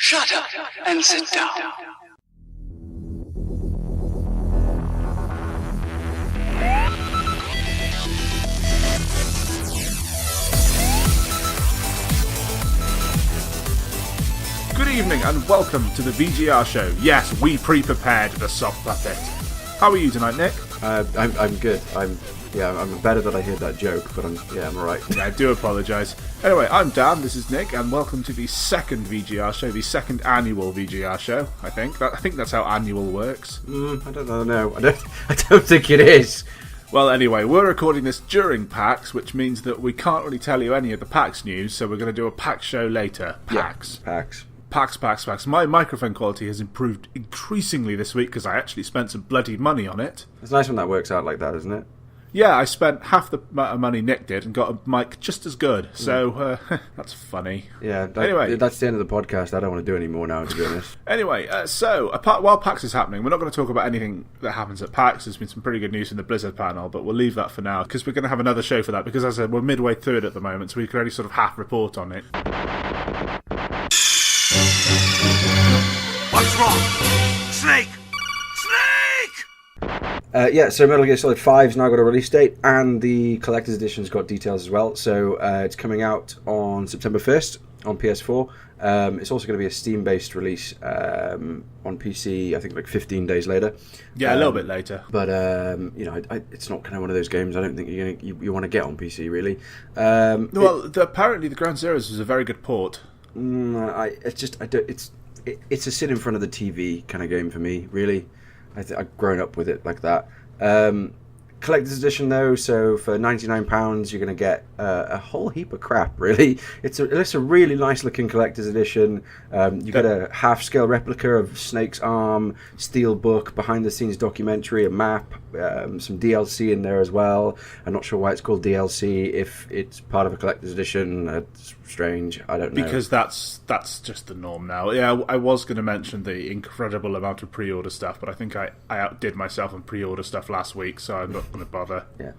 Shut up and sit down. Good evening and welcome to the VGR show. Yes, we pre-prepared the sock puppet. How are you tonight, Nick? I'm good. I'm better that I heard that joke, but I'm alright. Yeah, I do apologise. Anyway, I'm Dan, this is Nick, and welcome to the second VGR show, the second annual VGR show, I think. I think that's how annual works. I don't know. I don't think it is. Well, anyway, we're recording this during PAX, which means that we can't really tell you any of the PAX news, so we're going to do a PAX show later. PAX. Yeah, PAX. My microphone quality has improved increasingly this week because I actually spent some bloody money on it. It's nice when that works out like that, isn't it? Yeah, I spent half the amount of money Nick did and got a mic just as good. So, that's funny. Yeah, anyway, that's the end of the podcast. I don't want to do any more now, to be honest. Anyway, while PAX is happening, we're not going to talk about anything that happens at PAX. There's been some pretty good news in the Blizzard panel, but we'll leave that for now because we're going to have another show for that because, as I said, we're midway through it at the moment, so we can only sort of half report on it. What's wrong? Snake! So Metal Gear Solid 5's now got a release date, and the Collector's Edition's got details as well. So it's coming out on September 1st on PS4. It's also going to be a Steam-based release on PC, I think like 15 days later. Yeah, a little bit later. But, it's not kind of one of those games I don't think you want to get on PC, really. Apparently the Ground Zeroes was a very good port. It's a sit in front of the TV kind of game for me, really. I've grown up with it like that. Collector's edition though, so for £99 you're going to get a whole heap of crap, really. It's a really nice looking collector's edition. You get a half-scale replica of Snake's arm, steelbook, behind-the-scenes documentary, a map, some DLC in there as well. I'm not sure why it's called DLC if it's part of a collector's edition. It's strange, I don't know. Because that's just the norm now. Yeah, I was going to mention the incredible amount of pre-order stuff, but I think I outdid myself on pre-order stuff last week, so I'm not going to bother. Yeah.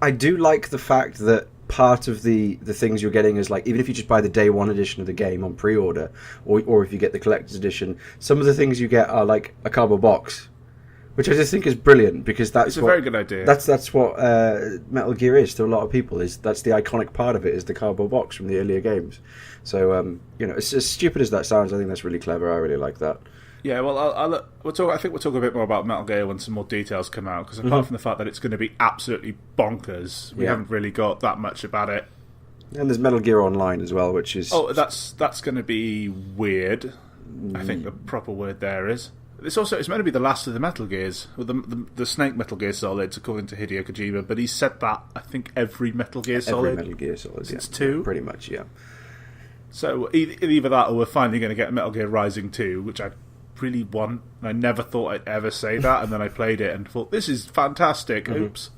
I do like the fact that part of the things you're getting is like, even if you just buy the day one edition of the game on pre-order, or if you get the collector's edition, some of the things you get are like a cardboard box, which I just think is brilliant because that's a very good idea. That's what Metal Gear is to a lot of people. That's the iconic part of it is the cardboard box from the earlier games. So as stupid as that sounds, I think that's really clever. I really like that. Yeah, well, I think we'll talk a bit more about Metal Gear when some more details come out, because apart from the fact that it's going to be absolutely bonkers, we haven't really got that much about it. And there's Metal Gear Online as well, which is... Oh, that's going to be weird, I think the proper word there is. It's meant to be the last of the Metal Gears, or the Snake Metal Gear Solids, according to Hideo Kojima, but he said that, I think, every Metal Gear Solid. Every Metal Gear Solid, since 2? Pretty much, yeah. So either that or we're finally going to get Metal Gear Rising 2, which I really want. I never thought I'd ever say that, and then I played it and thought, this is fantastic. Oops.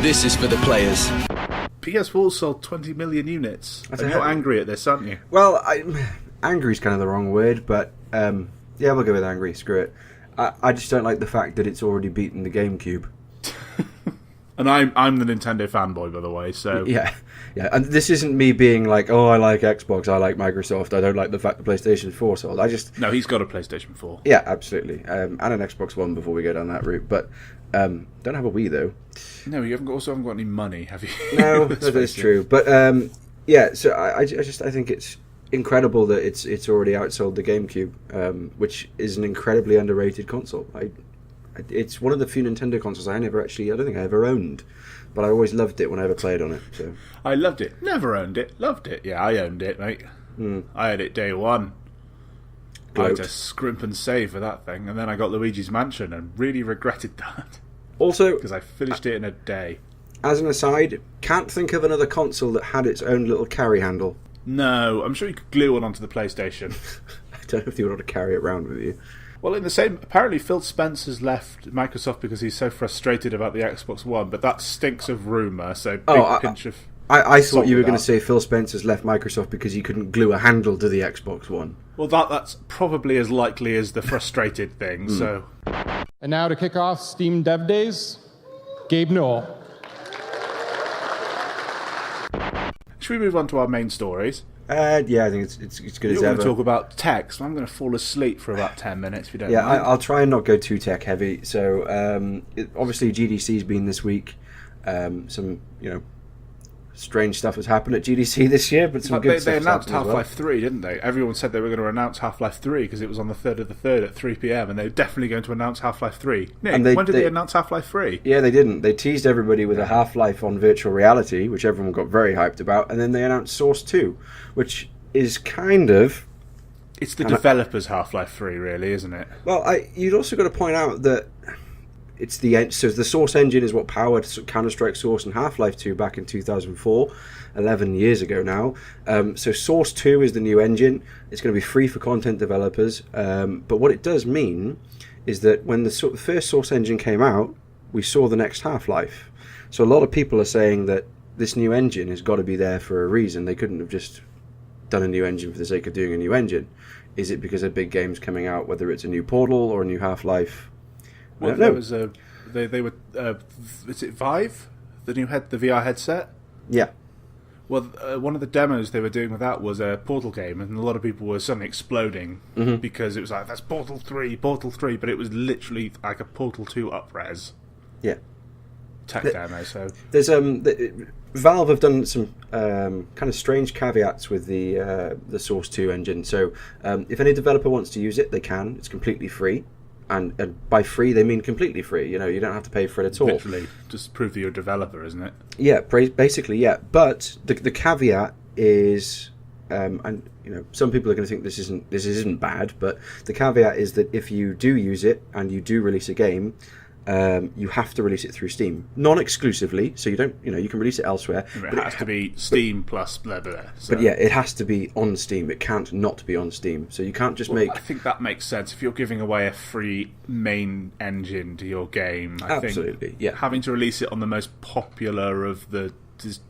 This is for the players. PS4 sold 20 million units. And you're angry at this, aren't you? Well, angry is kind of the wrong word, but we'll go with angry. Screw it. I just don't like the fact that it's already beaten the GameCube. And I'm the Nintendo fanboy, by the way, so... Yeah, and this isn't me being like, oh, I like Xbox, I like Microsoft, I don't like the fact the PlayStation 4 sold. No, he's got a PlayStation 4. Yeah, absolutely. And an Xbox One before we go down that route, but don't have a Wii, though. No, you haven't got any money, have you? No, that's true. But, so I think it's incredible that it's already outsold the GameCube, which is an incredibly underrated console. It's one of the few Nintendo consoles I don't think I ever owned, but I always loved it when I ever played on it. So I loved it. Never owned it. Loved it. Yeah, I owned it, mate. I had it day one. Gloat. I had to scrimp and save for that thing, and then I got Luigi's Mansion and really regretted that. Also, because I finished it in a day. As an aside, can't think of another console that had its own little carry handle. No, I'm sure you could glue one onto the PlayStation. I don't know if you would want to carry it around with you. Well, apparently Phil Spencer's left Microsoft because he's so frustrated about the Xbox One, but that stinks of rumour, so pinch of... I thought you were going to say Phil Spencer's left Microsoft because he couldn't glue a handle to the Xbox One. Well, that's probably as likely as the frustrated thing, so... And now to kick off Steam Dev Days, Gabe Newell. should we move on to our main stories? Yeah, I think it's good as You're ever. going to talk about tech, so I'm going to fall asleep for about 10 minutes if you don't Yeah, mind. I'll try and not go too tech heavy. So obviously GDC's been this week. Some strange stuff has happened at GDC this year, but some good stuff. They announced happened as Half-Life 3, didn't they? Everyone said they were going to announce Half-Life 3 because it was on the 3rd of the 3rd at 3 PM, and they're definitely going to announce Half-Life 3. Nick, And when did they announce Half-Life 3? Yeah, they didn't. They teased everybody with a Half-Life on virtual reality, which everyone got very hyped about, and then they announced Source 2, which is kind of... It's the developers' Half-Life 3, really, isn't it? Well, you'd also got to point out that it's so the Source engine is what powered Counter-Strike Source and Half-Life 2 back in 2004, 11 years ago now. So Source 2 is the new engine. It's going to be free for content developers. But what it does mean is that when the first Source engine came out, we saw the next Half-Life. So a lot of people are saying that this new engine has got to be there for a reason. They couldn't have just done a new engine for the sake of doing a new engine. Is it because a big game's coming out, whether it's a new Portal or a new Half-Life? Well, there was they were is it Vive, the VR headset? Yeah. Well, one of the demos they were doing with that was a Portal game, and a lot of people were suddenly exploding because it was like, that's Portal 3, but it was literally like a Portal 2 up-res. Yeah. Tech demo, so... There's Valve have done some kind of strange caveats with the Source 2 engine. So if any developer wants to use it, they can. It's completely free. And by free, they mean completely free. You don't have to pay for it at all. Literally, just prove that you're a developer, isn't it? Yeah, basically, yeah. But the caveat is, and some people are going to think this isn't bad, but the caveat is that if you do use it and you do release a game, you have to release it through Steam, non-exclusively. So you don't, you can release it elsewhere. It has to be Steam plus blah blah. So. But yeah, it has to be on Steam. It can't not be on Steam. So you can't just make. I think that makes sense. If you're giving away a free main engine to your game, I Absolutely, think yeah. having to release it on the most popular of the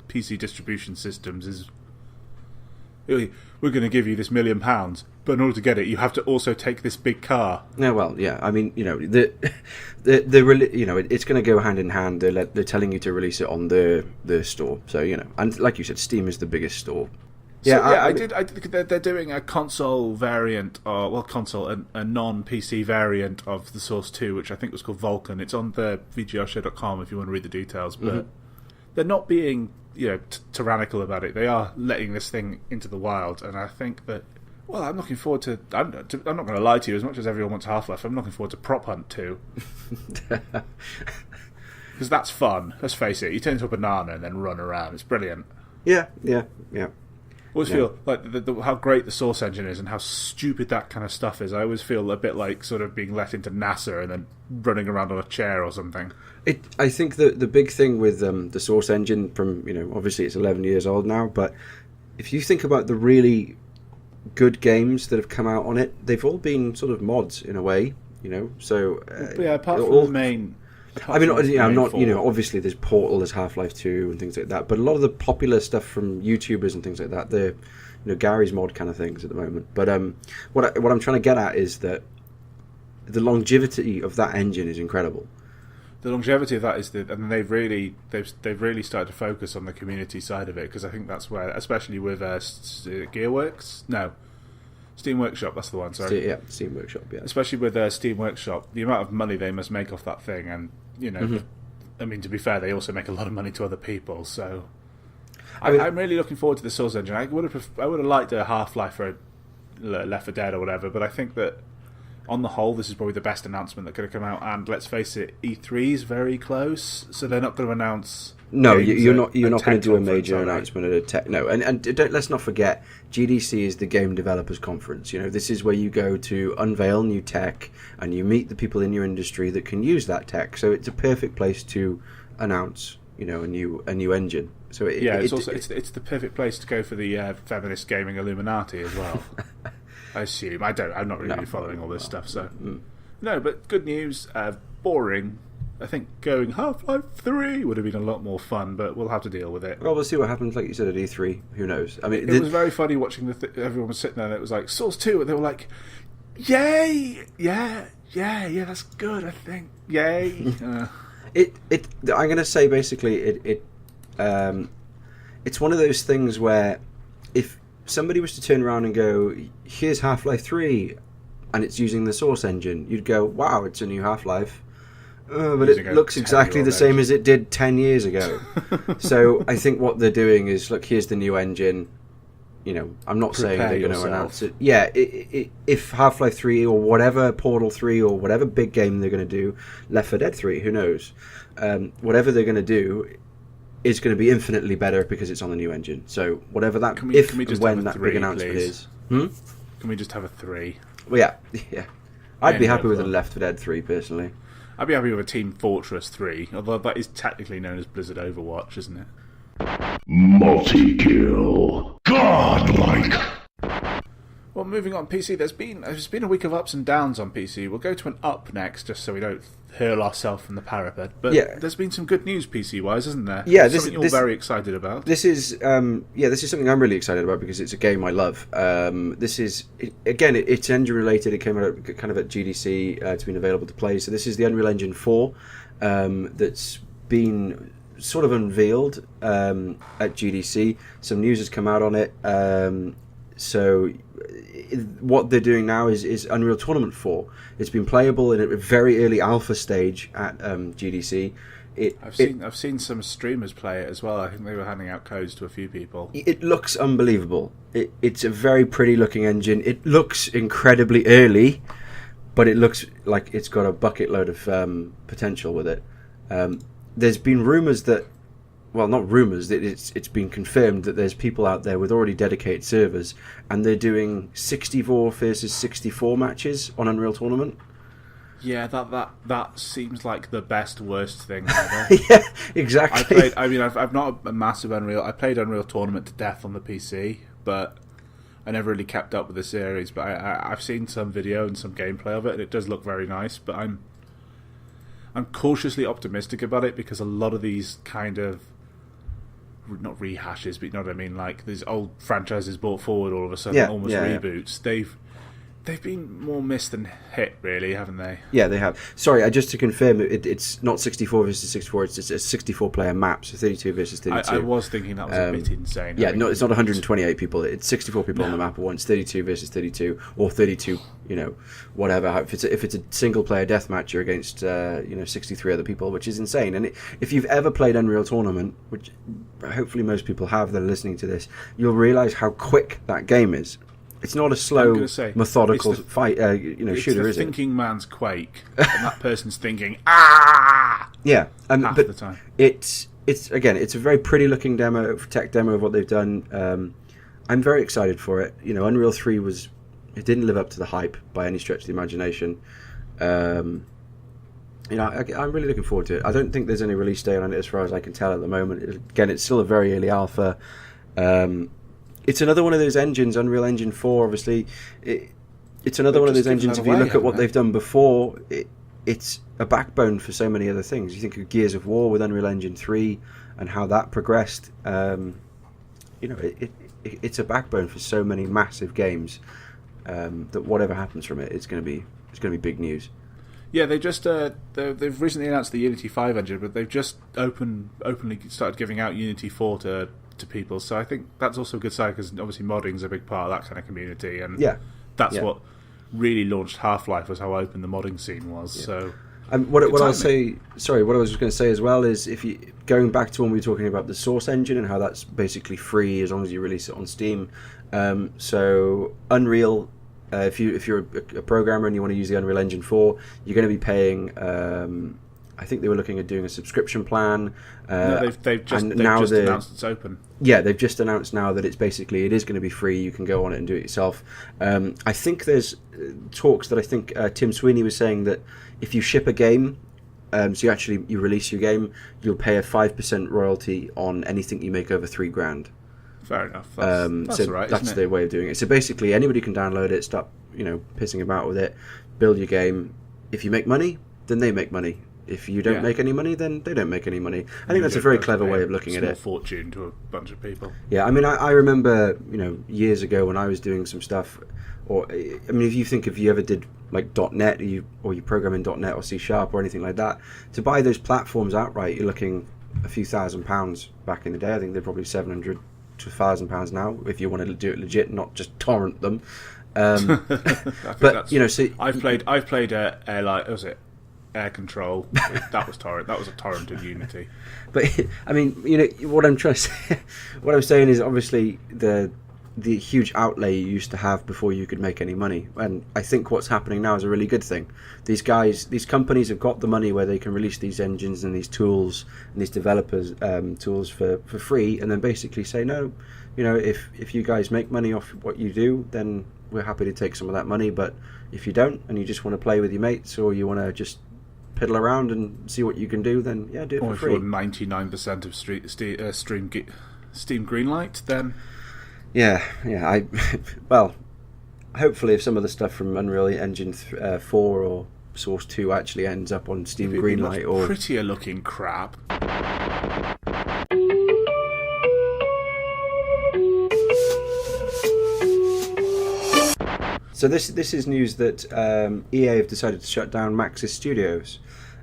PC distribution systems is. We're going to give you this £1 million, but in order to get it, you have to also take this big car. Yeah, well, yeah. I mean, it's going to go hand in hand. They're telling you to release it on the store. So and like you said, Steam is the biggest store. Yeah, so, I did. They're doing a console variant, a non-PC variant of the Source 2, which I think was called Vulcan. It's on the VGRshow.com if you want to read the details, but they're not being tyrannical about it. They are letting this thing into the wild, and I think that. Well, I'm looking forward to. I'm not going to lie to you. As much as everyone wants Half-Life, I'm looking forward to Prop Hunt 2. Because that's fun. Let's face it. You turn into a banana and then run around. It's brilliant. Yeah. I always feel like how great the Source engine is and how stupid that kind of stuff is. I always feel a bit like sort of being let into NASA and then running around on a chair or something. I think the big thing with the Source engine from, obviously it's 11 years old now, but if you think about the really good games that have come out on it, they've all been sort of mods in a way, so... apart from the main... I'm not, obviously there's Portal, there's Half-Life 2 and things like that, but a lot of the popular stuff from YouTubers and things like that, they're, Gary's mod kind of things at the moment. But what I'm trying to get at is that the longevity of that engine is incredible. The longevity of that is and they've really started to focus on the community side of it, because I think that's where, especially with Gearworks, no, Steam Workshop, that's the one. Sorry, Steam Workshop, yeah. Especially with Steam Workshop, the amount of money they must make off that thing, and I mean, to be fair, they also make a lot of money to other people. So, I'm really looking forward to the Source engine. I would have liked a Half-Life or Left 4 Dead or whatever, but I think that on the whole, this is probably the best announcement that could have come out. And let's face it, E3 is very close, so they're not going to announce. No, you're not going to do a major announcement at a tech. No, and let's not forget, GDC is the Game Developers Conference. This is where you go to unveil new tech and you meet the people in your industry that can use that tech. So it's a perfect place to announce, a new engine. So it's the perfect place to go for the feminist gaming Illuminati as well. I assume. I'm not really following all this stuff. So no, but good news. Boring. I think going Half-Life 3 would have been a lot more fun, but we'll have to deal with it. Well, we'll see what happens, like you said, at E3. Who knows? I mean, it was very funny watching everyone was sitting there and it was like, Source 2, and they were like, yay! Yeah, that's good, I think. Yay! I'm going to say, basically, it it's one of those things where if somebody was to turn around and go, here's Half-Life 3, and it's using the Source engine, you'd go, wow, it's a new Half-Life. But it looks exactly the same as it did 10 years ago. So I think what they're doing is, look, here's the new engine. You know, I'm not saying they're going to announce it. Yeah, if Half-Life 3 or whatever, Portal 3 or whatever big game they're going to do, Left 4 Dead 3, who knows? Whatever they're going to do is going to be infinitely better because it's on the new engine. So whatever that, when that big announcement is. Can we just have a 3? Well, yeah. I'd be happy with a Left 4 Dead 3, personally. I'd be happy with a Team Fortress 3, although that is technically known as Blizzard Overwatch, isn't it? Multi-kill. Godlike. Well, moving on, PC, there's been a week of ups and downs on PC. We'll go to an up next, just so we don't hurl ourselves from the parapet. But there's been some good news PC-wise, isn't there? Yeah, something you're very excited about. This is something I'm really excited about because it's a game I love. This is, again, it's engine-related. It came out kind of at GDC. It's been available to play. So this is the Unreal Engine 4 that's been sort of unveiled at GDC. Some news has come out on it. So what they're doing now is Unreal Tournament 4. It's been playable in a very early alpha stage at GDC. I've seen some streamers play it as well. I think they were handing out codes to a few people. It looks unbelievable. It's a very pretty looking engine. It looks incredibly early, but it looks like it's got a bucket load of potential with it. There's been rumours that, well, not rumours, that it's been confirmed that there's people out there with already dedicated servers, and they're doing 64 versus 64 matches on Unreal Tournament. Yeah, that seems like the worst thing ever. Yeah, exactly. I'm not a massive Unreal. I played Unreal Tournament to death on the PC, but I never really kept up with the series. But I've seen some video and some gameplay of it, and it does look very nice. But I'm cautiously optimistic about it because a lot of these kind of, not rehashes, but you know what I mean, like these old franchises brought forward all of a sudden, almost reboots. They've been more missed than hit, really, haven't they? Yeah, they have. Sorry, just to confirm, it's not 64 versus 64, it's a 64-player map, so 32 versus 32. I was thinking that was a bit insane. Yeah, no, it's not 128 people. It's 64 people on the map at once, 32 versus 32, or 32, whatever. If it's a single-player deathmatch, you're against 63 other people, which is insane. And if you've ever played Unreal Tournament, which hopefully most people have that are listening to this, you'll realise how quick that game is. It's not a slow, methodical fight, shooter, is it? It's the thinking man's Quake, and that person's thinking, ah! Yeah, half the time. It's a very pretty looking tech demo of what they've done. I'm very excited for it. Unreal 3 it didn't live up to the hype by any stretch of the imagination. I'm really looking forward to it. I don't think there's any release date on it as far as I can tell at the moment. Again, it's still a very early alpha. It's another one of those engines, Unreal Engine 4, obviously. It's another one of those engines, if you look at what they've done before, it's a backbone for so many other things. You think of Gears of War with Unreal Engine 3 and how that progressed. It's a backbone for so many massive games that whatever happens from it, it's going to be big news. Yeah, they've recently announced the Unity 5 engine, but they've just openly started giving out Unity 4 to people, so I think that's also a good sign because obviously modding's a big part of that kind of community, and that's what really launched Half-Life, was how open the modding scene was. So what I was going to say as well is, if you going back to when we were talking about the Source engine and how that's basically free as long as you release it on Steam. So Unreal, if you're a programmer and you want to use the Unreal Engine 4, you're going to be paying. I think they were looking at doing a subscription plan. They've just announced it's open. Yeah, they've just announced now that it is going to be free. You can go on it and do it yourself. I think there's talks that I think Tim Sweeney was saying that if you ship a game, so you release your game, you'll pay a 5% royalty on anything you make over $3,000. Fair enough. That's all right. That's their way of doing it. So basically, anybody can download it, start pissing about with it, build your game. If you make money, then they make money. If you don't make any money, then they don't make any money. I think that's a very clever way of looking at it. Small fortune to a bunch of people. Yeah, I mean, I remember, years ago when I was doing some stuff, if you think if you ever did like .NET or you program in .NET or C# or anything like that, to buy those platforms outright, you're looking a few £1,000 back in the day. I think they're probably £700 to £1,000 now if you want to do it legit, not just torrent them. But so I've played was it Air Control? That was torrent. That was a torrent in Unity. But I mean, what I'm trying to say, what I'm saying is obviously the huge outlay you used to have before you could make any money, and I think what's happening now is a really good thing. These companies have got the money where they can release these engines and these tools and these developers tools for free, and then basically say no, if you guys make money off what you do, then we're happy to take some of that money. But if you don't, and you just want to play with your mates, or you want to just piddle around and see what you can do, then yeah, do it for free. Or if you're 99% of Steam Greenlight, then well, hopefully if some of the stuff from Unreal Engine 4 or Source 2 actually ends up on Steam Greenlight, or prettier looking crap. So this is news that EA have decided to shut down Maxis Studios.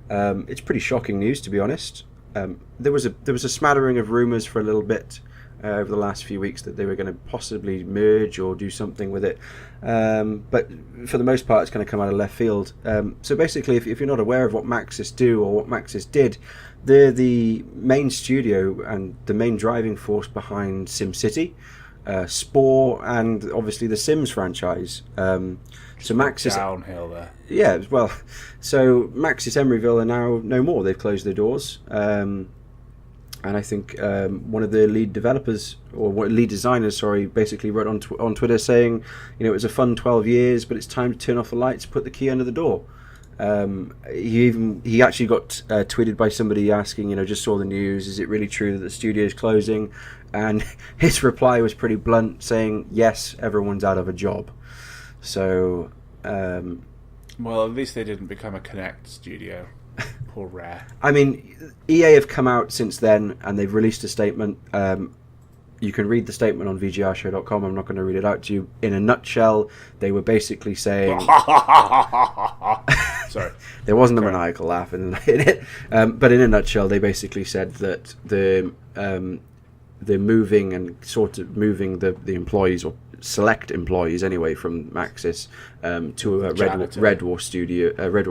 It's pretty shocking news, to be honest. There was a smattering of rumours for a little bit over the last few weeks that they were going to possibly merge or do something with it, but for the most part, it's going to come out of left field. So basically, if you're not aware of what Maxis do or what Maxis did, they're the main studio and the main driving force behind SimCity, Spore, and obviously the Sims franchise. So Maxis downhill there. Yeah, well, so Maxis Emeryville are now no more. They've closed their doors, and I think one of the lead developers or lead designers, basically wrote on Twitter saying, it was a fun 12 years, but it's time to turn off the lights, put the key under the door. He actually got tweeted by somebody asking, just saw the news, is it really true that the studio is closing? And his reply was pretty blunt, saying, yes, everyone's out of a job. So, well, at least they didn't become a Connect studio. Poor Rare. I mean, EA have come out since then and they've released a statement. You can read the statement on VGRshow.com. I'm not going to read it out to you. In a nutshell, they were basically saying... Sorry. There wasn't a maniacal laugh in it. But in a nutshell, they basically said that they're moving and sort of moving the employees, or select employees anyway, from Maxis to Red War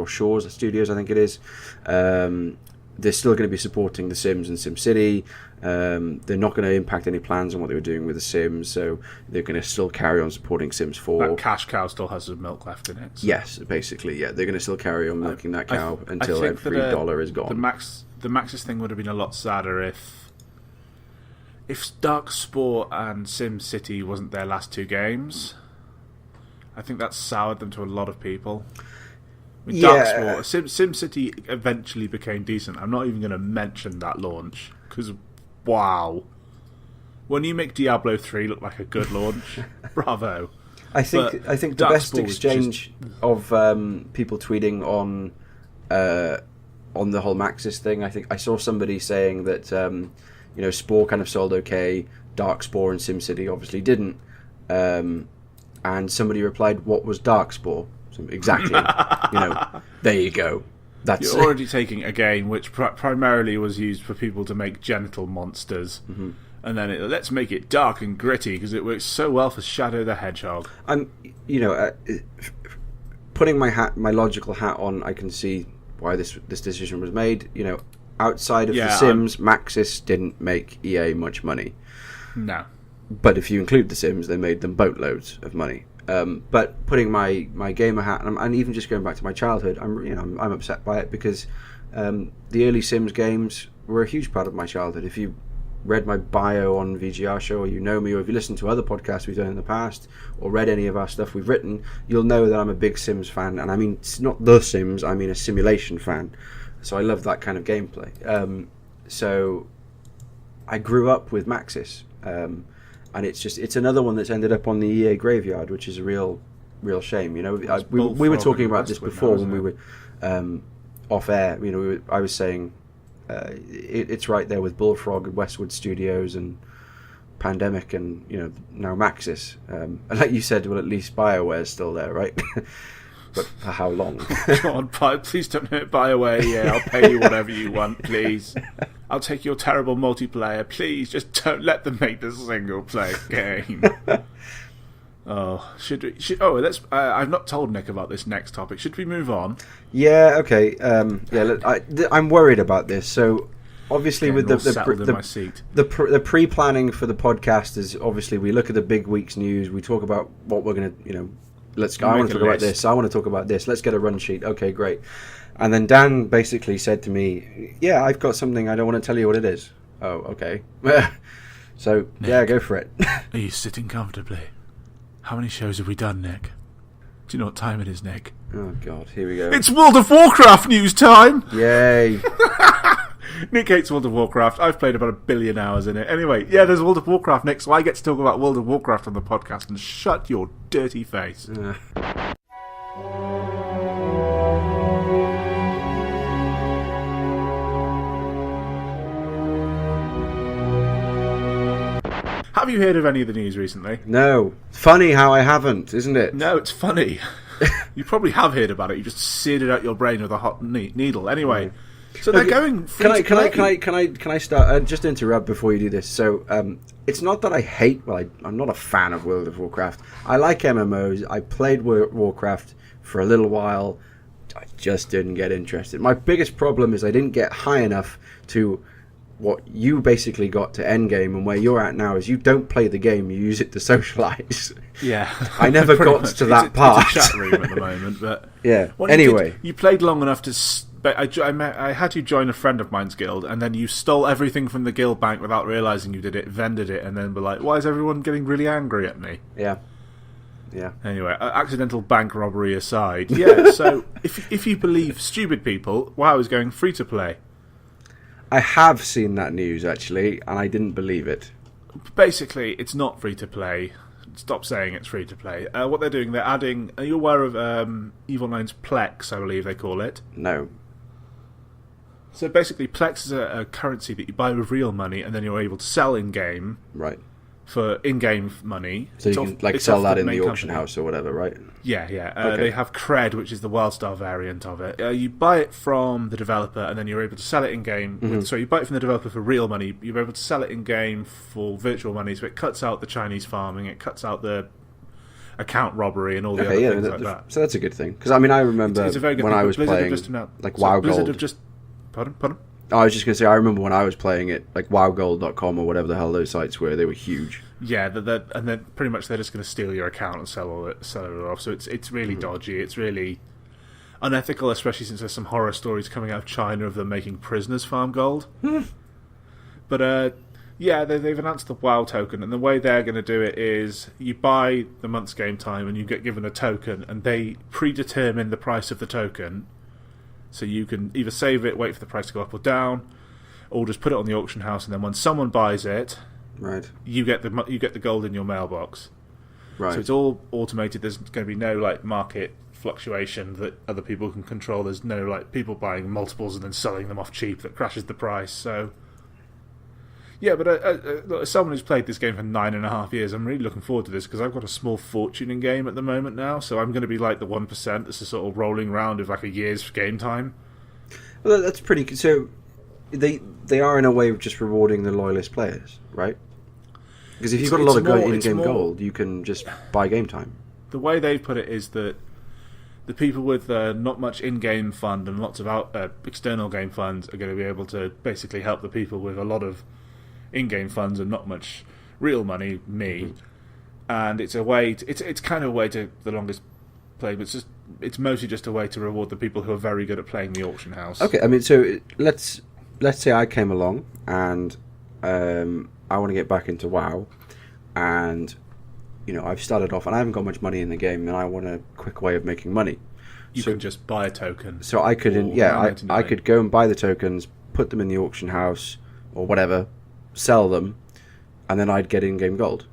Shores Studios, I think it is. They're still going to be supporting The Sims and SimCity. They're not going to impact any plans on what they were doing with The Sims, so they're going to still carry on supporting Sims 4. That cash cow still has some milk left in it. So. Yes, basically, yeah. They're going to still carry on milking that cow until every dollar is gone. The Maxis thing would have been a lot sadder if Dark Sport and SimCity wasn't their last two games. I think that soured them to a lot of people. I mean, Dark Sport, SimCity eventually became decent. I'm not even going to mention that launch, because, wow. When you make Diablo 3 look like a good launch, bravo. I think the best exchange of people tweeting on the whole Maxis thing, I think I saw somebody saying that Spore kind of sold okay, Dark Spore and SimCity obviously didn't, and somebody replied, what was Dark Spore? So exactly. There you go. You're already taking a game which primarily was used for people to make genital monsters, and then let's make it dark and gritty because it works so well for Shadow the Hedgehog. I'm, putting my logical hat on, I can see why this decision was made. Outside of The Sims, Maxis didn't make EA much money. No. But if you include The Sims, they made them boatloads of money. But putting my gamer hat, and even just going back to my childhood, I'm upset by it because the early Sims games were a huge part of my childhood. If you read my bio on VGR Show, or you know me, or if you listen to other podcasts we've done in the past, or read any of our stuff we've written, you'll know that I'm a big Sims fan. And I mean, it's not The Sims, I mean a simulation fan. So I love that kind of gameplay. So I grew up with Maxis. And it's another one that's ended up on the EA graveyard, which is a real shame. We were talking about this before when we were off air. I was saying it's right there with Bullfrog and Westwood Studios and Pandemic and now Maxis. And like you said, well, at least BioWare's still there, right? But for how long? Come on, please don't hurt BioWare. Yeah, I'll pay you whatever you want, please. I'll take your terrible multiplayer. Please, just don't let them make the single-player game. Oh, let's. I've not told Nick about this next topic. Should we move on? Yeah. Okay. I'm worried about this. So, obviously, with the pre-planning for the podcast is obviously we look at the big week's news. We talk about what we're going to, let's go. I want to talk about this. I want to talk about this. Let's get a run sheet. Okay, great. And then Dan basically said to me, "Yeah, I've got something. I don't want to tell you what it is." Oh, okay. So Nick, yeah, go for it. Are you sitting comfortably? How many shows have we done, Nick? Do you know what time it is, Nick? Oh God, here we go. It's World of Warcraft news time. Yay! Nick hates World of Warcraft. I've played about 1 billion hours in it. Anyway, yeah, there's World of Warcraft, Nick, so I get to talk about World of Warcraft on the podcast and shut your dirty face. Have you heard of any of the news recently? No. Funny how I haven't, isn't it? No, it's funny. You probably have heard about it. You just seared it out your brain with a hot needle. Anyway, so they're going free to play. Can I start? Just interrupt before you do this. So, it's not that I hate. Well, I'm not a fan of World of Warcraft. I like MMOs. I played Warcraft for a little while. I just didn't get interested. My biggest problem is I didn't get high enough to what you basically got to endgame, and where you're at now is you don't play the game, you use it to socialise. Yeah. I never got to that part. It's a chat room at the moment, but... Yeah, anyway. You played long enough to... I had you join a friend of mine's guild, and then you stole everything from the guild bank without realising you did it, vended it, and then were like, why is everyone getting really angry at me? Yeah. Yeah. Anyway, accidental bank robbery aside. Yeah, so if you believe stupid people, WoW is going free to play. I have seen that news, actually, and I didn't believe it. Basically, it's not free to play. Stop saying it's free to play. What they're doing, they're adding... Are you aware of Evil Nine's Plex, I believe they call it? No. So basically, Plex is a currency that you buy with real money, and then you're able to sell in-game. Right. For in-game money. So you can sell that in the auction house or whatever, right? Yeah. Okay. They have Cred, which is the WildStar variant of it. You buy it from the developer, and then you're able to sell it in-game. Mm-hmm. So you buy it from the developer for real money. You're able to sell it in-game for virtual money, so it cuts out the Chinese farming, it cuts out the account robbery and all the other things like that. So that's a good thing. Because, I mean, I remember it's a very good when thing, I was Blizzard playing, WoW Blizzard Gold. Have just... Pardon? I was just going to say, I remember when I was playing it, like WoWGold.com or whatever the hell those sites were, they were huge. Yeah, and then pretty much they're just going to steal your account and sell it off. So it's really dodgy. It's really unethical, especially since there's some horror stories coming out of China of them making prisoners farm gold. But yeah, they've announced the WoW token, and the way they're going to do it is you buy the month's game time and you get given a token, and they predetermine the price of the token. So you can either save it, wait for the price to go up or down, or just put it on the auction house, and then when someone buys it, right, you get the gold in your mailbox. Right. So it's all automated. There's going to be no market fluctuation that other people can control. There's no people buying multiples and then selling them off cheap that crashes the price. So yeah, but as someone who's played this game for 9.5 years, I'm really looking forward to this because I've got a small fortune in game at the moment now. So I'm going to be like the 1% that's sort of rolling around with a year's game time. Well, that's pretty good. So they are in a way just rewarding the loyalist players, right? Because if you've got a lot of in-game gold, you can just buy game time. The way they put it is that the people with not much in-game fund and lots of external game funds are going to be able to basically help the people with a lot of in-game funds and not much real money, and it's a way it's kind of a way to the longest play, but it's mostly just a way to reward the people who are very good at playing the auction house. Okay, I mean, so let's say I came along and I want to get back into WoW, and I've started off and I haven't got much money in the game, and I want a quick way of making money. You can just buy a token. So I could, I could go and buy the tokens, put them in the auction house or whatever, sell them, and then I'd get in-game gold.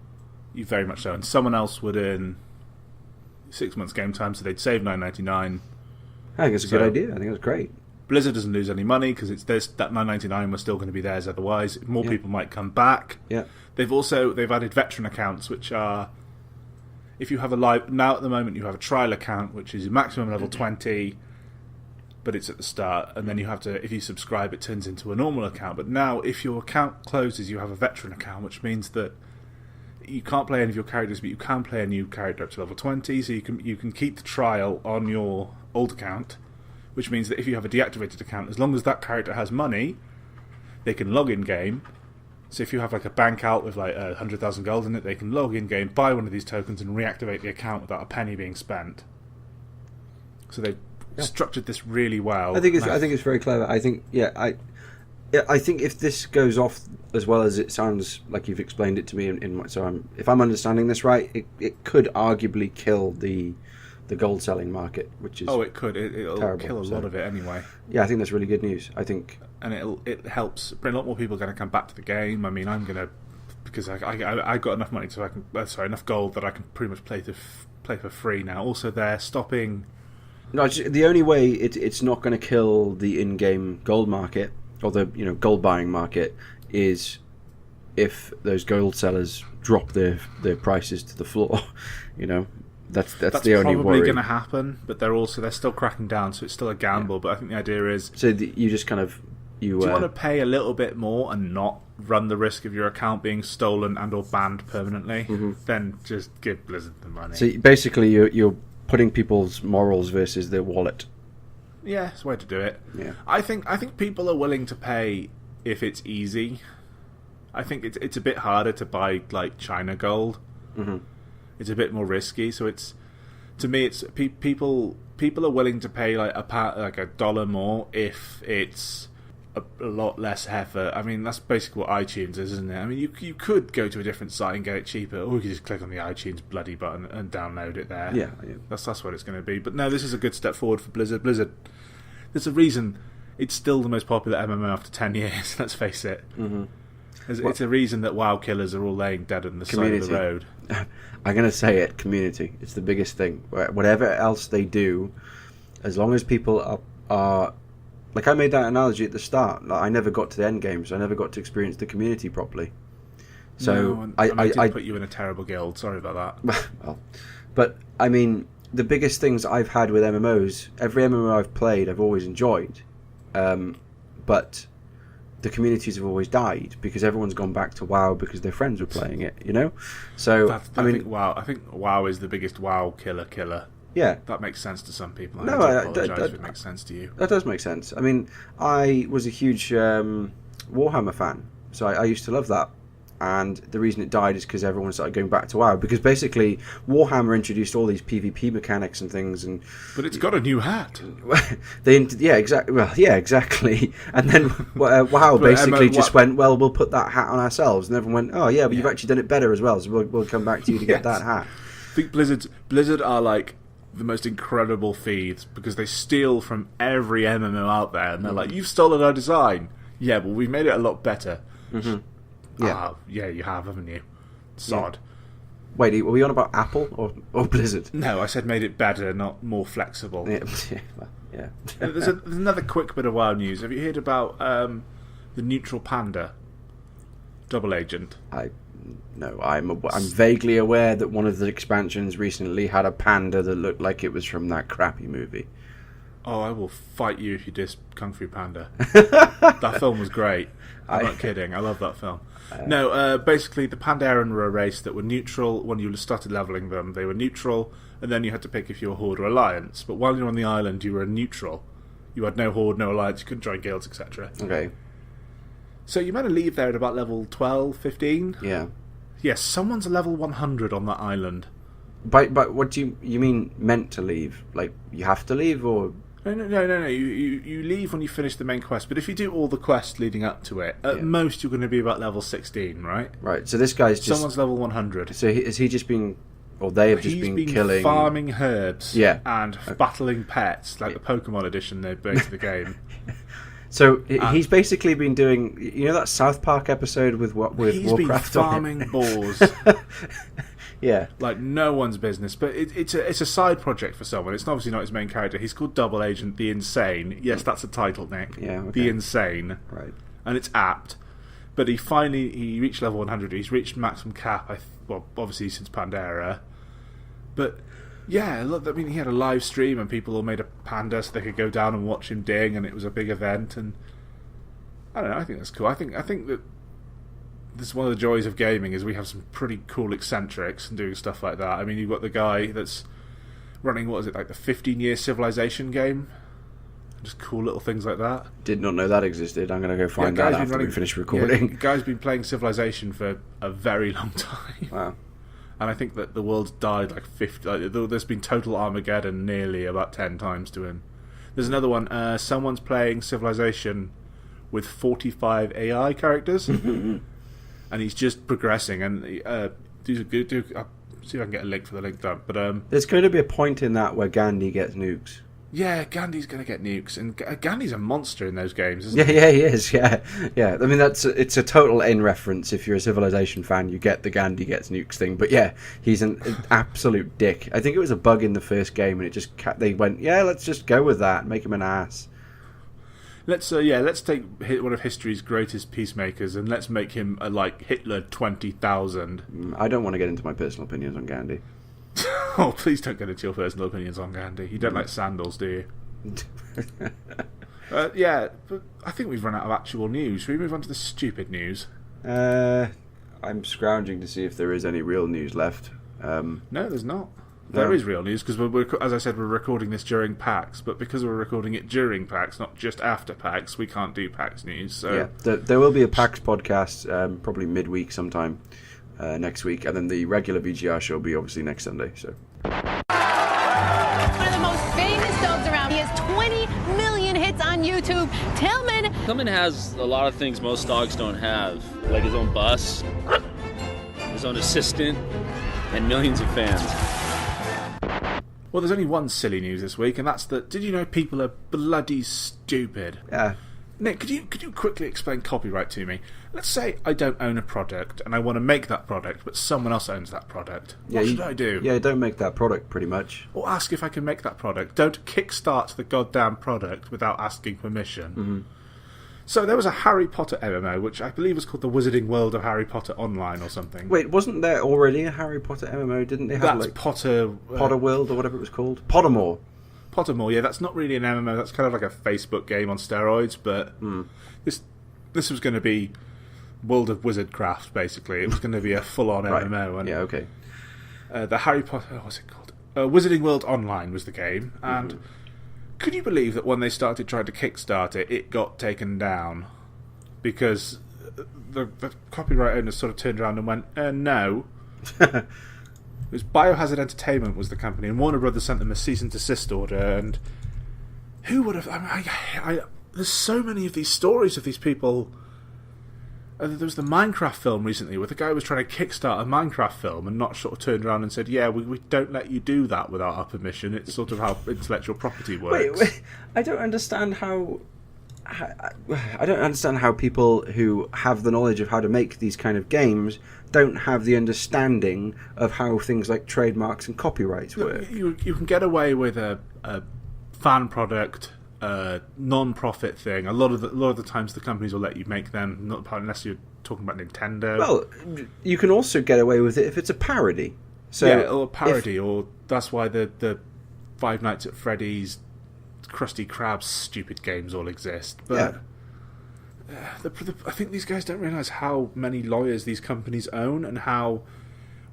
You very much so, and someone else would earn 6 months game time, so they'd save $9.99. I think it's a good idea. I think it's great. Blizzard doesn't lose any money because that $9.99 was still going to be theirs otherwise. More people might come back. Yeah. They've added veteran accounts, which are, if you have now at the moment you have a trial account, which is maximum level 20, but it's at the start, and then you have to, if you subscribe, it turns into a normal account. But now, if your account closes, you have a veteran account, which means that you can't play any of your characters, but you can play a new character up to level 20, so you can keep the trial on your old account, which means that if you have a deactivated account, as long as that character has money, they can log in game. So if you have like a bank out with like 100,000 gold in it, they can log in game, buy one of these tokens, and reactivate the account without a penny being spent. So they structured this really well. I think it's very clever. I think if this goes off as well as it sounds like you've explained it to me, if I'm understanding this right, it could arguably kill the gold selling market, which is it could. It'll terrible, kill a lot of it anyway. Yeah, I think that's really good news. I think, and it helps bring a lot more people going to come back to the game. I mean, I'm gonna, because I got enough money so I can enough gold that I can pretty much play for free now. Also, they're stopping. No, the only way it's not going to kill the in-game gold market or the gold buying market is if those gold sellers drop their prices to the floor. That's the only worry. That's probably going to happen, but they're still cracking down, so it's still a gamble. Yeah. But I think the idea is you just kind of do you want to pay a little bit more and not run the risk of your account being stolen and or banned permanently? Mm-hmm. Then just give Blizzard the money. So basically, you're putting people's morals versus their wallet. Yeah, it's a way to do it. Yeah, I think people are willing to pay if it's easy. I think it's a bit harder to buy like China gold. Mm-hmm. It's a bit more risky, so to me it's people are willing to pay like $1 more if it's a lot less effort. I mean, that's basically what iTunes is, isn't it? I mean, you could go to a different site and get it cheaper, or you could just click on the iTunes bloody button and download it there. Yeah. That's what it's going to be. But no, this is a good step forward for Blizzard. There's a reason it's still the most popular MMO after 10 years. Let's face it. Mm-hmm. It's a reason that WoW killers are all laying dead on the side of the road. I'm going to say it, community. It's the biggest thing. Whatever else they do, as long as people are like, I made that analogy at the start. Like, I never got to the end games. I never got to experience the community properly. So I put you in a terrible guild. Sorry about that. Well, but I mean, the biggest things I've had with MMOs, every MMO I've played, I've always enjoyed. But the communities have always died because everyone's gone back to WoW because their friends were playing it, So I think WoW is the biggest WoW killer. Yeah, that makes sense to some people. No, I apologise if it makes sense to you. That does make sense. I mean, I was a huge Warhammer fan, so I used to love that. And the reason it died is because everyone started going back to WoW. Because basically, Warhammer introduced all these PvP mechanics and things, but it's got a new hat. Exactly. And then WoW basically just went, well, we'll put that hat on ourselves, and everyone went, oh yeah, but you've actually done it better as well, so we'll come back to you to get that hat. I think Blizzard are like the most incredible thieves because they steal from every MMO out there, and they're like, you've stolen our design. Yeah, well, we've made it a lot better. Mm-hmm. Yeah, you have, haven't you? Sod. Yeah. Wait, were we on about Apple or Blizzard? No, I said made it better, not more flexible. Yeah. There's another quick bit of WoW news. Have you heard about the neutral panda? Double agent. No, I'm vaguely aware that one of the expansions recently had a panda that looked like it was from that crappy movie. Oh, I will fight you if you diss Kung Fu Panda. That film was great. I'm not kidding. I love that film. Basically, the Pandaren were a race that were neutral. When you started leveling them, they were neutral, and then you had to pick if you were Horde or Alliance. But while you were on the island, you were a neutral. You had no Horde, no Alliance, you couldn't join guilds, etc. Okay. So you meant to leave there at about level 12, 15? Yeah. Yes, someone's level 100 on that island. But what do you mean meant to leave? Like, you have to leave, or...? No. You leave when you finish the main quest, but if you do all the quests leading up to it, at most you're going to be about level 16, right? Right, so this guy's just... Someone's level 100. So is he just been... Or they have just been killing... farming herbs and battling pets, like the Pokemon edition they bring to the game. So he's basically been doing... You know that South Park episode with Warcraft? He's been farming boars. Yeah, like no one's business. But it's a side project for someone. It's obviously not his main character. He's called Double Agent the Insane. Yes, that's a title, Nick. Yeah, okay. The Insane. Right. And it's apt. But he reached level 100. He's reached maximum cap. Obviously since Pandera. But Yeah, look, I mean, he had a live stream and people all made a panda so they could go down and watch him ding, and it was a big event. And I don't know, I think that's cool. I think that this is one of the joys of gaming is we have some pretty cool eccentrics and doing stuff like that. I mean, you've got the guy that's running, what is it, like the 15-year Civilization game? Just cool little things like that. Did not know that existed. I'm going to go find that after we finish recording. Yeah, the guy's been playing Civilization for a very long time. Wow. And I think that the world's died like 50... there's been total Armageddon nearly about 10 times to him. There's another one. Someone's playing Civilization with 45 AI characters. And he's just progressing. And I'll see if I can get a link for the link dump. But there's going to be a point in that where Gandhi gets nukes. Yeah, Gandhi's going to get nukes, and Gandhi's a monster in those games, isn't he? Yeah, he is. Yeah. I mean, it's a total in reference. If you're a Civilization fan, you get the Gandhi gets nukes thing. But yeah, he's an absolute dick. I think it was a bug in the first game, and it just they went, yeah, let's just go with that, make him an ass. Let's take one of history's greatest peacemakers, and let's make him like Hitler 20,000. I don't want to get into my personal opinions on Gandhi. Oh, please don't get into your personal opinions on Gandhi. You don't like sandals, do you? Yeah, but I think we've run out of actual news. Should we move on to the stupid news? I'm scrounging to see if there is any real news left. No, there's not. There is real news, because as I said, we're recording this during PAX, but because we're recording it during PAX, not just after PAX, we can't do PAX news. So yeah, there will be a PAX podcast probably midweek sometime. Next week, and then the regular VGR show will be obviously next Sunday. So, one of the most famous dogs around. He has 20 million hits on YouTube. Tillman has a lot of things most dogs don't have, like his own bus, his own assistant, and millions of fans. Well, there's only one silly news this week, and that's that. Did you know people are bloody stupid? Yeah. Nick, could you quickly explain copyright to me? Let's say I don't own a product and I want to make that product, but someone else owns that product. What should I do? Yeah, don't make that product, pretty much. Or ask if I can make that product. Don't kickstart the goddamn product without asking permission. Mm-hmm. So there was a Harry Potter MMO, which I believe was called The Wizarding World of Harry Potter Online or something. Wait, wasn't there already a Harry Potter MMO? Didn't they have That's like Potter World or whatever it was called? Pottermore. Pottermore, yeah, that's not really an MMO. That's kind of like a Facebook game on steroids. But this was going to be World of Wizardcraft, basically. It was going to be a full-on MMO. And, yeah, okay. The Harry Potter, what's it called? Wizarding World Online was the game, and could you believe that when they started trying to kickstart it, it got taken down because the copyright owners sort of turned around and went, no. It was Biohazard Entertainment was the company, and Warner Brothers sent them a cease and desist order. And who would have? There's so many of these stories of these people. There was the Minecraft film recently, where the guy was trying to kickstart a Minecraft film, and not sort of turned around and said, "Yeah, we don't let you do that without our permission." It's sort of how intellectual property works. Wait, I don't understand how. I don't understand how people who have the knowledge of how to make these kind of games don't have the understanding of how things like trademarks and copyrights work. You can get away with a fan product, non-profit thing. A lot of the times the companies will let you make them, not unless you're talking about Nintendo. Well, you can also get away with it if it's a parody. So yeah, or a parody, or that's why the Five Nights at Freddy's, Krusty Krab's stupid games all exist. But I think these guys don't realise how many lawyers these companies own, and how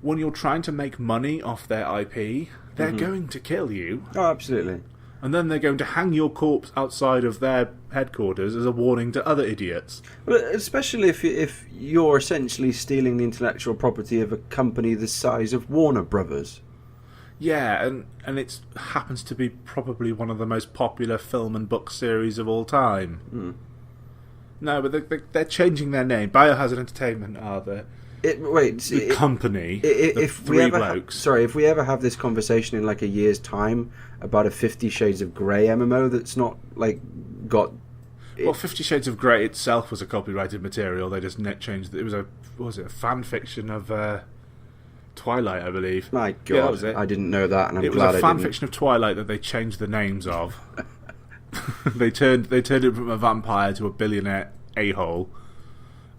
when you're trying to make money off their IP, they're going to kill you. Oh, absolutely. And then they're going to hang your corpse outside of their headquarters as a warning to other idiots. Well, especially if you're essentially stealing the intellectual property of a company the size of Warner Brothers. Yeah, and it happens to be probably one of the most popular film and book series of all time. No, but they're changing their name. Biohazard Entertainment are the company. If we ever have this conversation in like a year's time about a 50 Shades of Grey MMO that's not like got. Well, 50 Shades of Grey itself was a copyrighted material. They just changed it. It was a fan fiction of Twilight, I believe. My God, yeah, that was it. I didn't know that, and I'm glad I didn't. It was a fan fiction of Twilight that they changed the names of. They turned it from a vampire to a billionaire a-hole,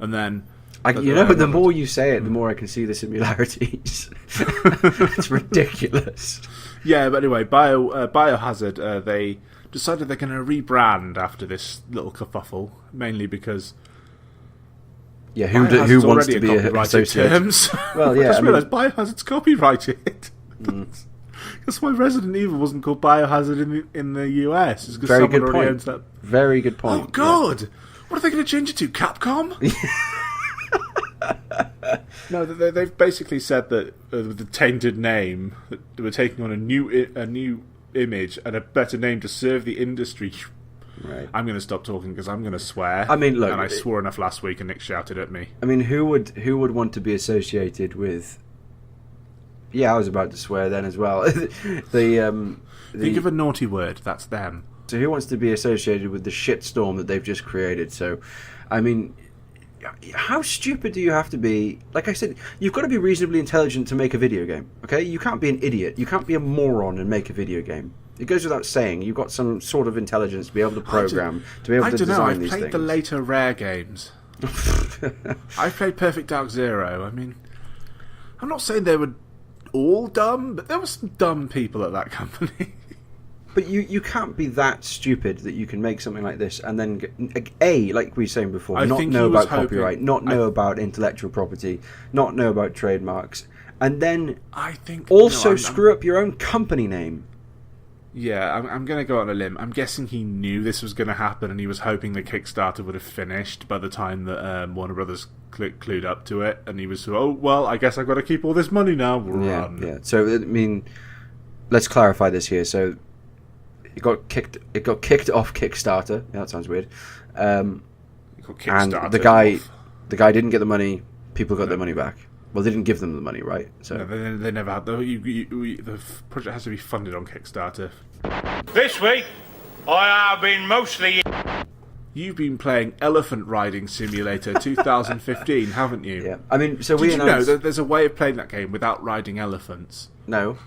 and then The more you say it, the more I can see the similarities. It's ridiculous. Yeah, but anyway, Biohazard, they decided they're going to rebrand after this little kerfuffle, mainly because who wants to be associated? Terms. Well, yeah, I just realised Biohazard's copyrighted. That's why Resident Evil wasn't called Biohazard in the US. It's because someone already owns that. Very good point. Oh God, what are they going to change it to? Capcom? No, they've basically said that with the tainted name, that they were taking on a new image and a better name to serve the industry. Right. I'm going to stop talking because I'm going to swear. I mean, look, and I swore enough last week, and Nick shouted at me. I mean, who would want to be associated with? Yeah, I was about to swear then as well. Think of a naughty word. That's them. So who wants to be associated with the shitstorm that they've just created? So, I mean, how stupid do you have to be? Like I said, you've got to be reasonably intelligent to make a video game, okay? You can't be an idiot. You can't be a moron and make a video game. It goes without saying. You've got some sort of intelligence to be able to program, to be able to design these things. I've played the later Rare games. I've played Perfect Dark Zero. I mean, I'm not saying they were all dumb, but there were some dumb people at that company. But you can't be that stupid that you can make something like this and then, like we were saying before, not know about copyright, not know about intellectual property, not know about trademarks, and then screw up your own company name. Yeah, I'm going to go on a limb. I'm guessing he knew this was going to happen and he was hoping the Kickstarter would have finished by the time that Warner Brothers clued up to it, and he was, I guess I've got to keep all this money now. Run. Yeah. So, I mean, let's clarify this here. So, it got kicked off Kickstarter. Yeah, that sounds weird. And the guy didn't get the money. People got their money back. Well, they didn't give them the money, right? So no, they never had. The project has to be funded on Kickstarter. This week, I have been mostly... You've been playing Elephant Riding Simulator 2015, haven't you? Yeah. I mean, so Did you know that there's a way of playing that game without riding elephants? No.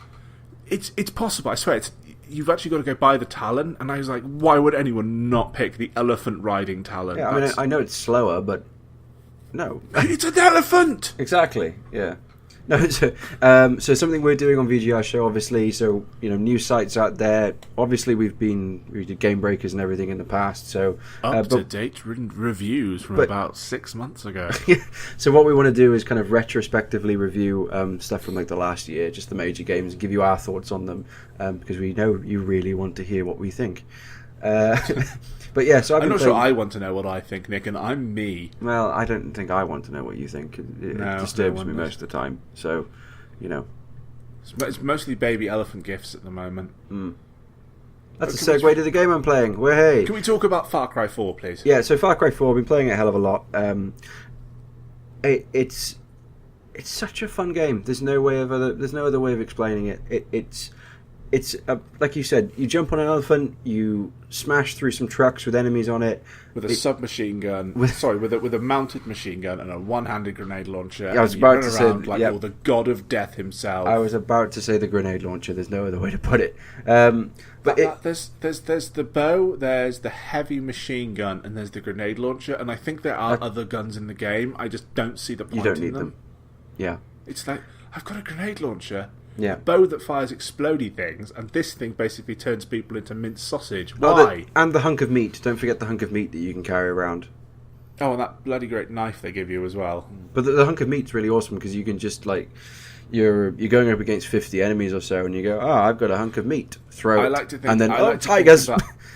It's possible, I swear. You've actually got to go buy the Talon, and I was like, why would anyone not pick the elephant riding Talon? Yeah, I mean, I know it's slower, but no. It's an elephant! Exactly, yeah. No, so something we're doing on VGR Show, obviously, so, new sites out there. Obviously, we did Game Breakers and everything in the past, so... Up-to-date reviews from about 6 months ago. So what we want to do is kind of retrospectively review stuff from, the last year, just the major games, and give you our thoughts on them, because we know you really want to hear what we think. But yeah, so I'm not sure I want to know what I think, Nick, and I'm me. Well, I don't think I want to know what you think. It disturbs me most of the time. So, It's mostly baby elephant gifts at the moment. That's a segue to the game I'm playing. Hey. Can we talk about Far Cry 4, please? Yeah, so Far Cry 4, I've been playing it a hell of a lot. It's such a fun game. There's no other way of explaining it. It's like you said, you jump on an elephant, you smash through some trucks with enemies on it. With a submachine gun. with a mounted machine gun and a one-handed grenade launcher. I was about to say, you're the god of death himself. I was about to say the grenade launcher. There's no other way to put it. There's the bow, there's the heavy machine gun, and there's the grenade launcher. And I think there are other guns in the game. I just don't see the point in them. You don't need them. Yeah. It's like, I've got a grenade launcher. Yeah. Bow that fires explodey things, and this thing basically turns people into minced sausage. Why? And the hunk of meat. Don't forget the hunk of meat that you can carry around. Oh, and that bloody great knife they give you as well. But the hunk of meat's really awesome because you can just you're going up against 50 enemies or so, and you go, I've got a hunk of meat. Throw it, and then tigers.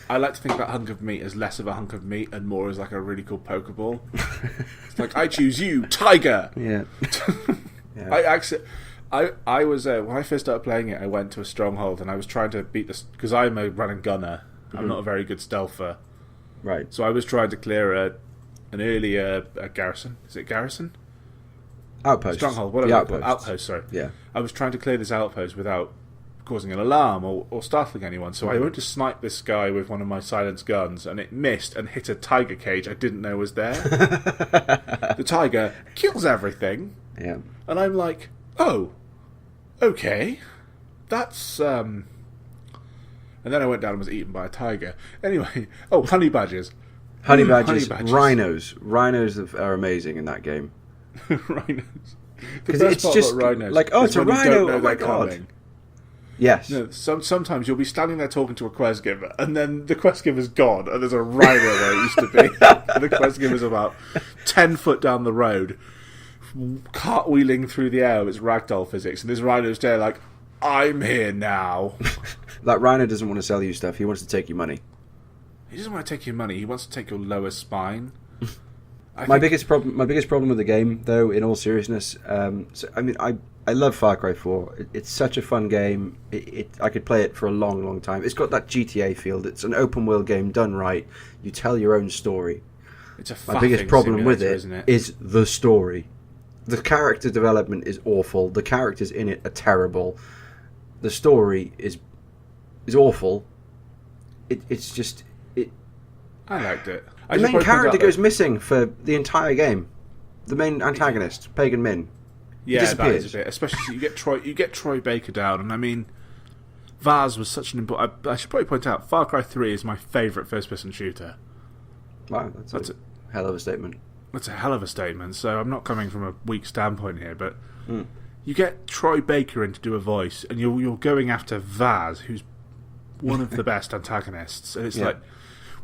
I like to think about hunk of meat as less of a hunk of meat and more as like a really cool Pokeball. It's like, I choose you, tiger. Yeah. I was when I first started playing it, I went to a stronghold and I was trying to beat this because I'm a running gunner. I'm not a very good stealther. Right. So I was trying to clear an earlier garrison. Is it garrison? Outpost. Stronghold. What are they called? Outpost. Sorry. Yeah. I was trying to clear this outpost without causing an alarm or startling anyone. So I went to snipe this guy with one of my silenced guns, and it missed and hit a tiger cage I didn't know was there. The tiger kills everything. Yeah. And I'm like, oh, okay, that's and then I went down and was eaten by a tiger. Anyway, honey badgers. Honey badgers. Rhinos are amazing in that game. Rhinos. Because it's just rhinos like, oh, it's a rhino. Oh my god. Coming. Yes. No, sometimes you'll be standing there talking to a quest giver, and then the quest giver's gone, and there's a rhino where it used to be. And the quest giver's about 10 foot down the road, cartwheeling through the air with its ragdoll physics, and this rhino's there like, I'm here now. That rhino doesn't want to sell you stuff. He wants to take your money. He doesn't want to take your money. He wants to take your lower spine. My biggest problem with the game, though, in all seriousness, I love Far Cry 4. It's such a fun game. I could play it for a long, long time. It's got that GTA feel. It's an open world game done right. You tell your own story. It's a My biggest problem with it isn't it is the story. The character development is awful. The characters in it are terrible. The story is awful. It's just... I liked it. The main character goes missing for the entire game. The main antagonist, Pagan Min. Yeah, that is a bit. Especially you get Troy Baker down, and I mean, Vaz was such an important. I should probably point out, Far Cry 3 is my favourite first-person shooter. Wow, that's a hell of a statement. That's a hell of a statement. So I'm not coming from a weak standpoint here, but you get Troy Baker in to do a voice, and you're going after Vaz, who's one of the best antagonists, and it's like,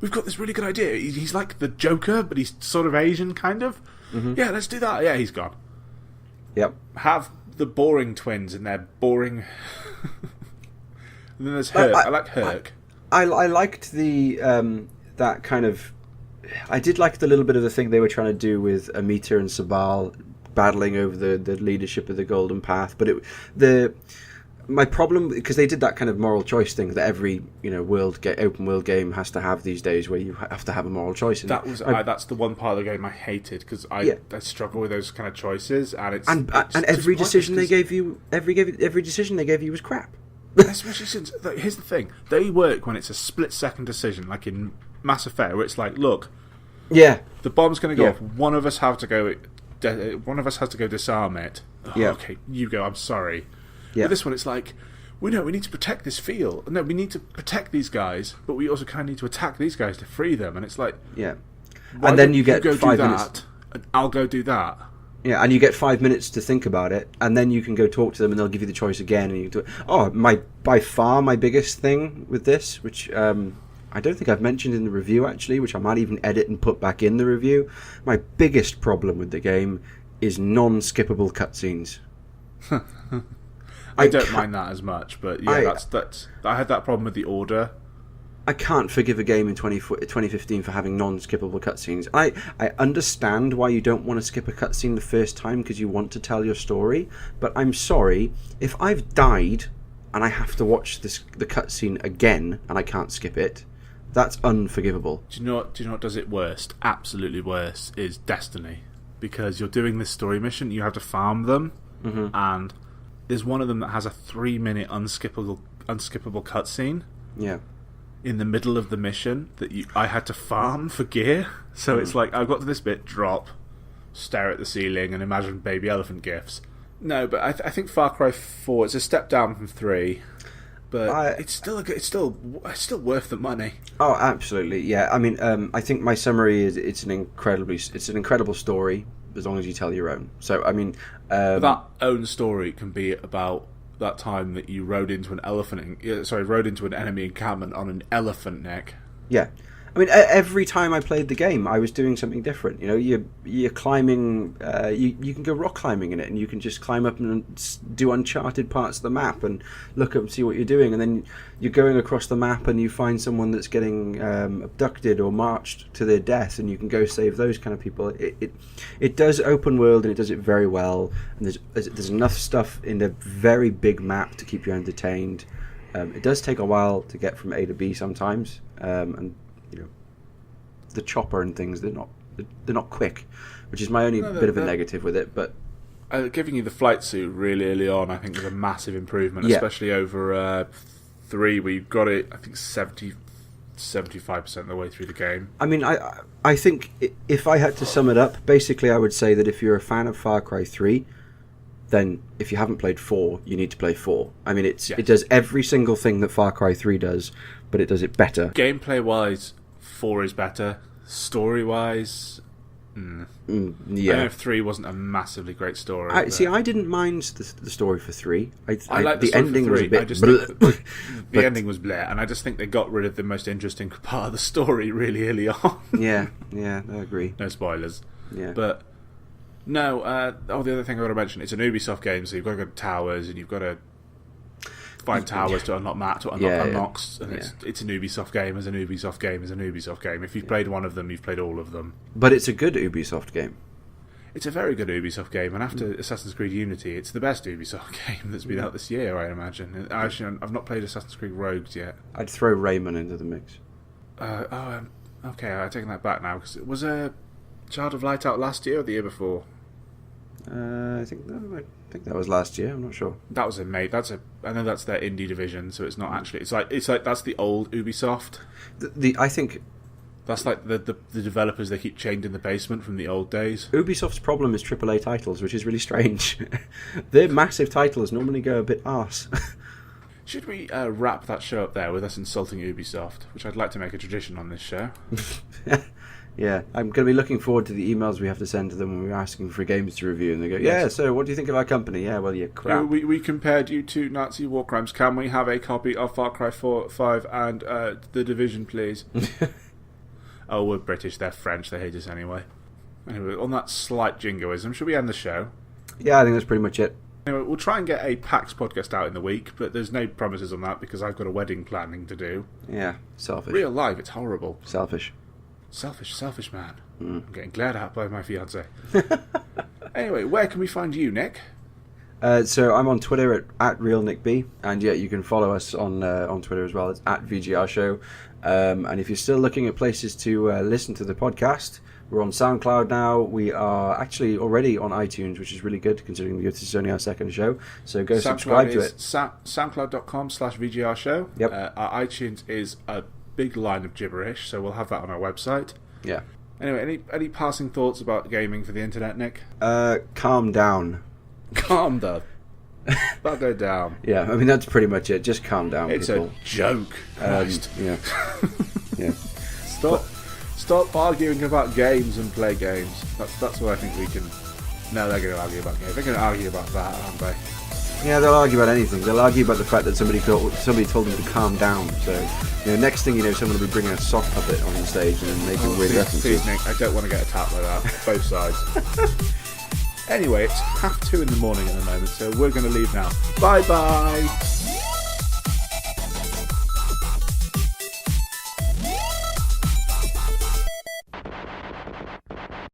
we've got this really good idea. He's like the Joker, but he's sort of Asian, kind of. Mm-hmm. Yeah, let's do that. Yeah, he's gone. Yep. Have the boring twins and they're boring. And then there's Herc. I like Herc. I liked the that kind of. I did like the little bit of the thing they were trying to do with Amita and Sabal battling over the leadership of the Golden Path, but my problem, because they did that kind of moral choice thing that every open world game has to have these days, where you have to have a moral choice. That's the one part of the game I hated, because I struggle with those kind of choices, and it's every decision they gave you, every decision they gave you was crap. Especially since here's the thing, they work when it's a split-second decision, like in Mass Effect, where it's like, look, the bomb's going to go off. One of us has to go disarm it. Oh, okay, you go. I'm sorry. Yeah. But this one, it's like, we need to protect this field. No, we need to protect these guys, but we also kind of need to attack these guys to free them. And it's like, and then you get 5 minutes. And I'll go do that. Yeah, and you get 5 minutes to think about it, and then you can go talk to them, and they'll give you the choice again, and you do it. Oh, by far my biggest thing with this, which I don't think I've mentioned in the review actually, which I might even edit and put back in the review. My biggest problem with the game is non-skippable cutscenes. I don't mind that as much, but that's I had that problem with The Order. I can't forgive a game in 2015 for having non-skippable cutscenes. I understand why you don't want to skip a cutscene the first time, because you want to tell your story, but I'm sorry, if I've died and I have to watch the cutscene again and I can't skip it, that's unforgivable. Do you know what does it worst? Absolutely worse is Destiny, because you're doing this story mission, you have to farm them, and there's one of them that has a 3-minute unskippable cutscene. Yeah. In the middle of the mission that I had to farm for gear. So it's like, I've got to this bit, drop, stare at the ceiling, and imagine baby elephant gifs. No, but I think Far Cry 4, it's a step down from 3, but it's still worth the money. Oh, absolutely, yeah. I mean, I think my summary is it's an incredible story, as long as you tell your own. So, I mean, that own story can be about that time that you rode into an enemy encampment on an elephant neck. Yeah. I mean, every time I played the game, I was doing something different. You know, you're climbing, you can go rock climbing in it, and you can just climb up and do uncharted parts of the map and look up and see what you're doing. And then you're going across the map and you find someone that's getting abducted or marched to their death, and you can go save those kind of people. It does open world, and it does it very well. And there's enough stuff in the very big map to keep you entertained. It does take a while to get from A to B sometimes, and the chopper and things, they're not quick, which is my only bit of a negative with it. But giving you the flight suit really early on, I think, was a massive improvement, especially over 3, where you got it, I think 75% of the way through the game. I mean, I think if I had to sum it up, basically I would say that if you're a fan of Far Cry 3, then if you haven't played 4, you need to play 4. I mean, it does every single thing that Far Cry 3 does, but it does it better. Gameplay-wise, 4 is better. Story-wise, I Yeah. know if 3 wasn't a massively great story. I didn't mind the story for 3. I like the ending was a bit. I just think the ending was bleh, and I just think they got rid of the most interesting part of the story really early on. yeah, I agree. No spoilers. Yeah, But no, the other thing I got to mention, it's an Ubisoft game, so you've got to go to towers and you've got to find towers to unlock maps, to unlock unlocks, and it's an Ubisoft game as an Ubisoft game as an Ubisoft game. If you've played one of them, you've played all of them. but it's a good Ubisoft game. It's a very good Ubisoft game, and after Assassin's Creed Unity, it's the best Ubisoft game that's been out this year, I imagine. Actually, I've not played Assassin's Creed Rogues yet. I'd throw Rayman into the mix. Okay, I've taken that back now, because it was a Child of Light out last year or the year before? I think that was last year. I'm not sure. That was I know that's their indie division, so it's not actually. It's like that's the old Ubisoft. I think That's like the developers they keep chained in the basement from the old days. Ubisoft's problem is AAA titles, which is really strange. Their massive titles normally go a bit arse. Should we wrap that show up there with us insulting Ubisoft, which I'd like to make a tradition on this show? Yeah, I'm going to be looking forward to the emails we have to send to them when we're asking for games to review, and they go, "Yeah, so what do you think of our company?" "Yeah, well, you're crap." We compared you to Nazi war crimes. Can we have a copy of Far Cry 5 and The Division, please? Oh, we're British, they're French, they hate us anyway. Anyway, on that slight jingoism, should we end the show? Yeah, I think that's pretty much it. Anyway, we'll try and get a PAX podcast out in the week, but there's no promises on that because I've got a wedding planning to do. Yeah, selfish. Real life, it's horrible. Selfish. Selfish man. I'm getting glared at by my fiance. Anyway, where can we find you, Nick? So I'm on Twitter at RealNickB, and yeah, you can follow us on Twitter as well. It's at VGR Show. And if you're still looking at places to listen to the podcast, we're on SoundCloud now. We are actually already on iTunes, which is really good considering this is only our second show. So go subscribe to it. SoundCloud.com/VGR Show. Yep. Our iTunes is a big line of gibberish, so we'll have that on our website. Yeah. Anyway, any passing thoughts about gaming for the internet, Nick? Calm down. Calm down. Bugger down. Yeah, I mean that's pretty much it. Just calm down, It's people. a joke. Christ. Yeah. Yeah. Stop arguing about games and play games. That's what I think we can. No, they're going to argue about games. They're going to argue about that, aren't they? Yeah, they'll argue about anything. They'll argue about the fact that somebody told them to calm down. So, next thing you know, someone will be bringing a sock puppet on the stage and then making weird references. Please, Nick, I don't want to get attacked like that. Both sides. Anyway, it's 2:30 in the morning at the moment, so we're going to leave now. Bye-bye!